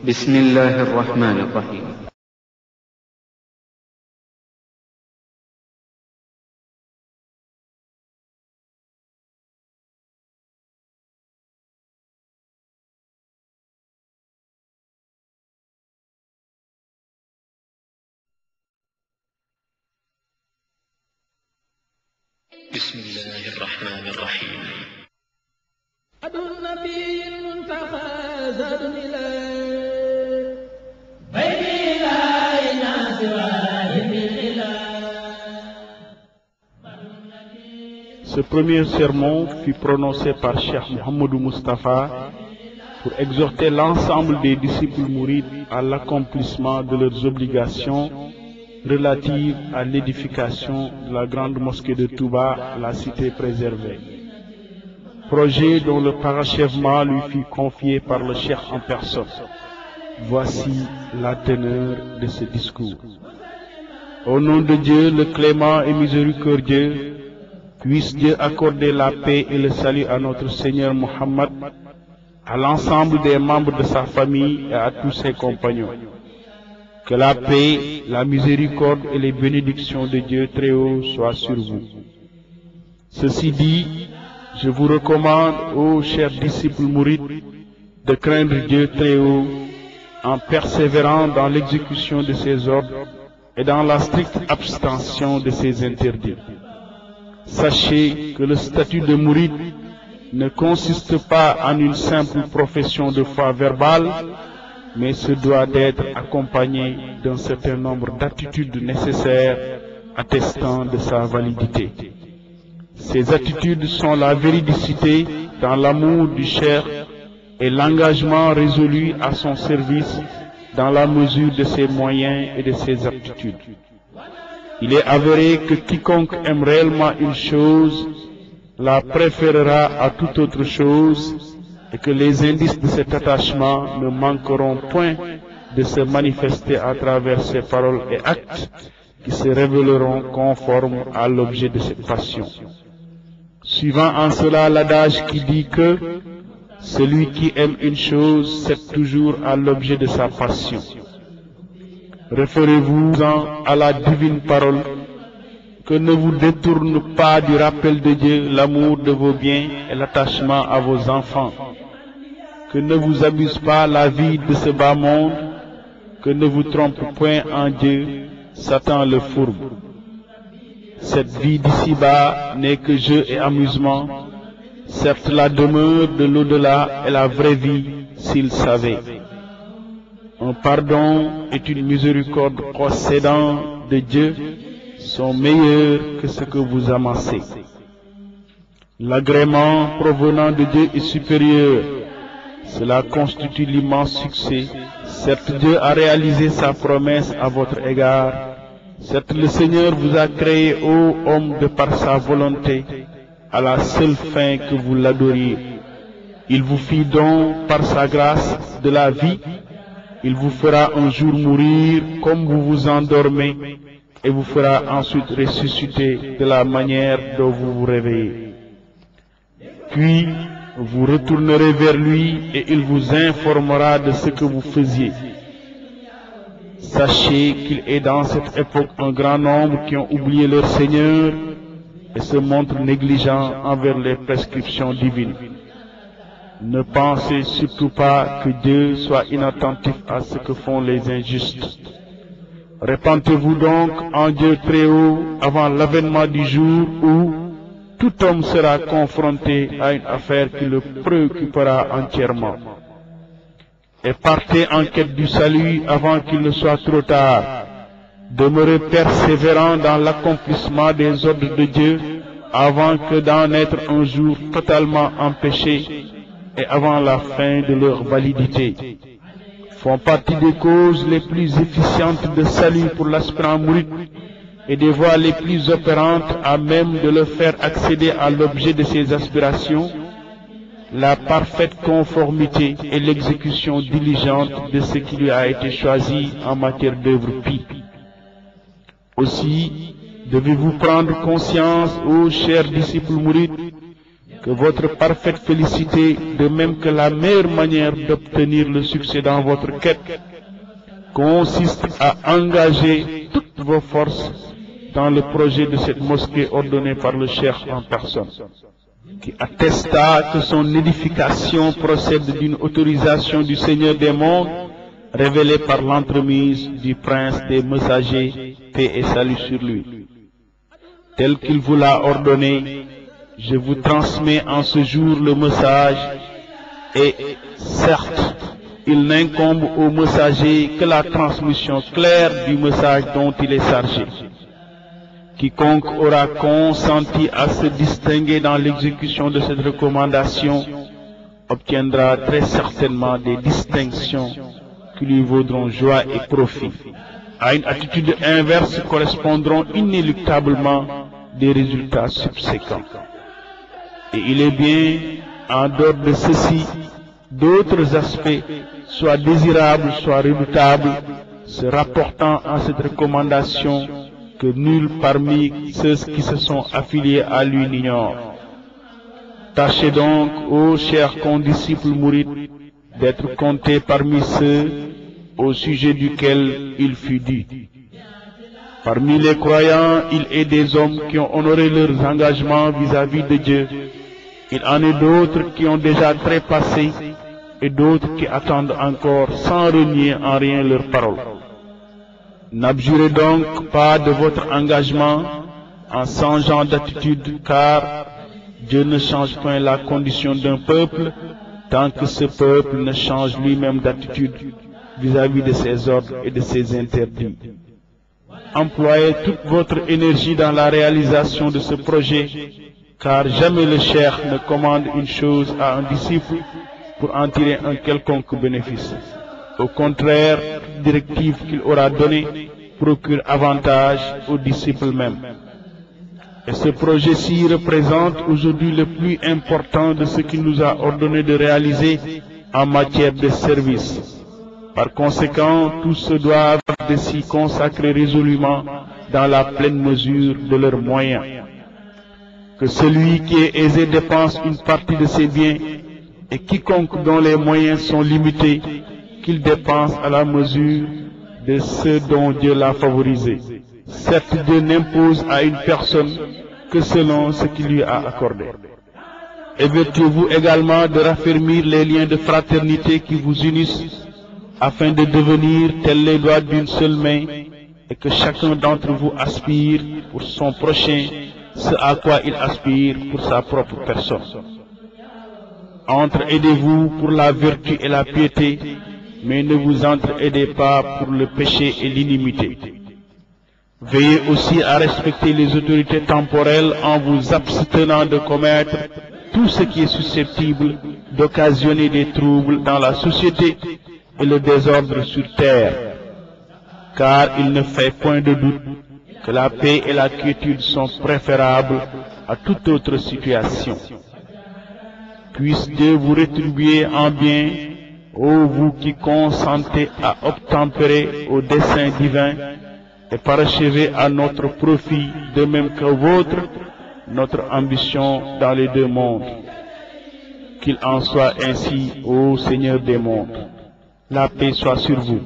بسم الله الرحمن الرحيم. بسم الله الرحمن الرحيم. عبد النبي المنتقى زاد إليه بين إله ناس واهب الإله. Ce premier sermon fut prononcé par Cheikh Mohamedou Moustapha pour exhorter l'ensemble des disciples mourides à l'accomplissement de leurs obligations relatives à l'édification de la grande mosquée de Touba, la cité préservée. Projet dont le parachèvement lui fut confié par le Cheikh en personne. Voici la teneur de ce discours. Au nom de Dieu, le clément et miséricordieux, puisse Dieu accorder la paix et le salut à notre Seigneur Mohammed, à l'ensemble des membres de sa famille et à tous ses compagnons. Que la paix, la miséricorde et les bénédictions de Dieu très haut soient sur vous. Ceci dit, je vous recommande, ô chers disciples mourides, de craindre Dieu très haut en persévérant dans l'exécution de ses ordres et dans la stricte abstention de ses interdits. Sachez que le statut de mouride ne consiste pas en une simple profession de foi verbale, mais se doit d'être accompagné d'un certain nombre d'attitudes nécessaires attestant de sa validité. Ces attitudes sont la véridicité dans l'amour du Cheikh et l'engagement résolu à son service dans la mesure de ses moyens et de ses aptitudes. Il est avéré que quiconque aime réellement une chose la préférera à toute autre chose et que les indices de cet attachement ne manqueront point de se manifester à travers ses paroles et actes qui se révéleront conformes à l'objet de cette passion. Suivant en cela l'adage qui dit que celui qui aime une chose cède toujours à l'objet de sa passion. Référez-vous-en à la divine parole, que ne vous détourne pas du rappel de Dieu l'amour de vos biens et l'attachement à vos enfants. Que ne vous abuse pas la vie de ce bas monde, que ne vous trompe point en Dieu, Satan le fourbe. Cette vie d'ici-bas n'est que jeu et amusement. Certes, la demeure de l'au-delà est la vraie vie, s'il savait. Un pardon et une miséricorde procédant de Dieu sont meilleurs que ce que vous amassez. L'agrément provenant de Dieu est supérieur. Cela constitue l'immense succès. Certes, Dieu a réalisé sa promesse à votre égard. Certes, le Seigneur vous a créé, ô homme, de par sa volonté, à la seule fin que vous l'adoriez. Il vous fit donc, par sa grâce, de la vie. Il vous fera un jour mourir comme vous vous endormez et vous fera ensuite ressusciter de la manière dont vous vous réveillez. Puis, vous retournerez vers lui et il vous informera de ce que vous faisiez. Sachez qu'il est dans cette époque un grand nombre qui ont oublié leur Seigneur et se montrent négligents envers les prescriptions divines. Ne pensez surtout pas que Dieu soit inattentif à ce que font les injustes. Répentez-vous donc en Dieu très haut avant l'avènement du jour où tout homme sera confronté à une affaire qui le préoccupera entièrement. Et partez en quête du salut avant qu'il ne soit trop tard. Demeurez persévérant dans l'accomplissement des ordres de Dieu avant que d'en être un jour totalement empêché et avant la fin de leur validité. Font partie des causes les plus efficientes de salut pour l'aspirant mouride et des voies les plus opérantes à même de le faire accéder à l'objet de ses aspirations, la parfaite conformité et l'exécution diligente de ce qui lui a été choisi en matière d'œuvre pie. Aussi, devez-vous prendre conscience, ô chers disciples mourides, que votre parfaite félicité, de même que la meilleure manière d'obtenir le succès dans votre quête, consiste à engager toutes vos forces dans le projet de cette mosquée ordonnée par le cheikh en personne, qui attesta que son édification procède d'une autorisation du Seigneur des mondes, révélée par l'entremise du prince des messagers, paix et salut sur lui. Tel qu'il vous l'a ordonné, je vous transmets en ce jour le message, et certes, il n'incombe au messager que la transmission claire du message dont il est chargé. Quiconque aura consenti à se distinguer dans l'exécution de cette recommandation obtiendra très certainement des distinctions qui lui vaudront joie et profit. À une attitude inverse correspondront inéluctablement des résultats subséquents. Et il est bien, en dehors de ceci, d'autres aspects, soit désirables, soit redoutables, se rapportant à cette recommandation que nul parmi ceux qui se sont affiliés à lui n'ignore. Tâchez donc, ô chers condisciples mourides, d'être comptés parmi ceux au sujet duquel il fut dit. Parmi les croyants, il est des hommes qui ont honoré leurs engagements vis-à-vis de Dieu. Il en est d'autres qui ont déjà trépassé et d'autres qui attendent encore sans renier en rien leurs paroles. N'abjurez donc pas de votre engagement en changeant d'attitude, car Dieu ne change point la condition d'un peuple tant que ce peuple ne change lui-même d'attitude vis-à-vis de ses ordres et de ses interdits. Employez toute votre énergie dans la réalisation de ce projet, car jamais le cheikh ne commande une chose à un disciple pour en tirer un quelconque bénéfice. Au contraire, toute directive qu'il aura donnée procure avantage aux disciples même. Et ce projet-ci représente aujourd'hui le plus important de ce qu'il nous a ordonné de réaliser en matière de service. Par conséquent, tous se doivent de s'y consacrer résolument dans la pleine mesure de leurs moyens. Que celui qui est aisé dépense une partie de ses biens, et quiconque dont les moyens sont limités, qu'il dépense à la mesure de ceux dont Dieu l'a favorisé. Certes, Dieu n'impose à une personne que selon ce qu'il lui a accordé. Évertuez-vous également de raffermir les liens de fraternité qui vous unissent, afin de devenir tels les doigts d'une seule main, et que chacun d'entre vous aspire pour son prochain ce à quoi il aspire pour sa propre personne. Entre-aidez-vous pour la vertu et la piété, mais ne vous entre-aidez pas pour le péché et l'inimité. Veillez aussi à respecter les autorités temporelles en vous abstenant de commettre tout ce qui est susceptible d'occasionner des troubles dans la société et le désordre sur terre, car il ne fait point de doute que la paix et la quiétude sont préférables à toute autre situation. Puisse Dieu vous rétribuer en bien, ô vous qui consentez à obtempérer au dessein divin et parachever à notre profit, de même que vôtre, notre ambition dans les deux mondes. Qu'il en soit ainsi, ô Seigneur des mondes. La paix soit sur vous.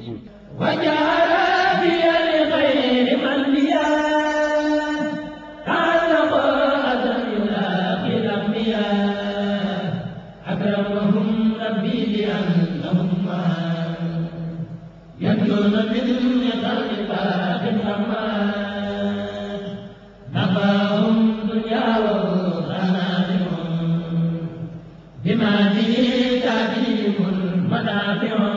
بما به تعليم المنافع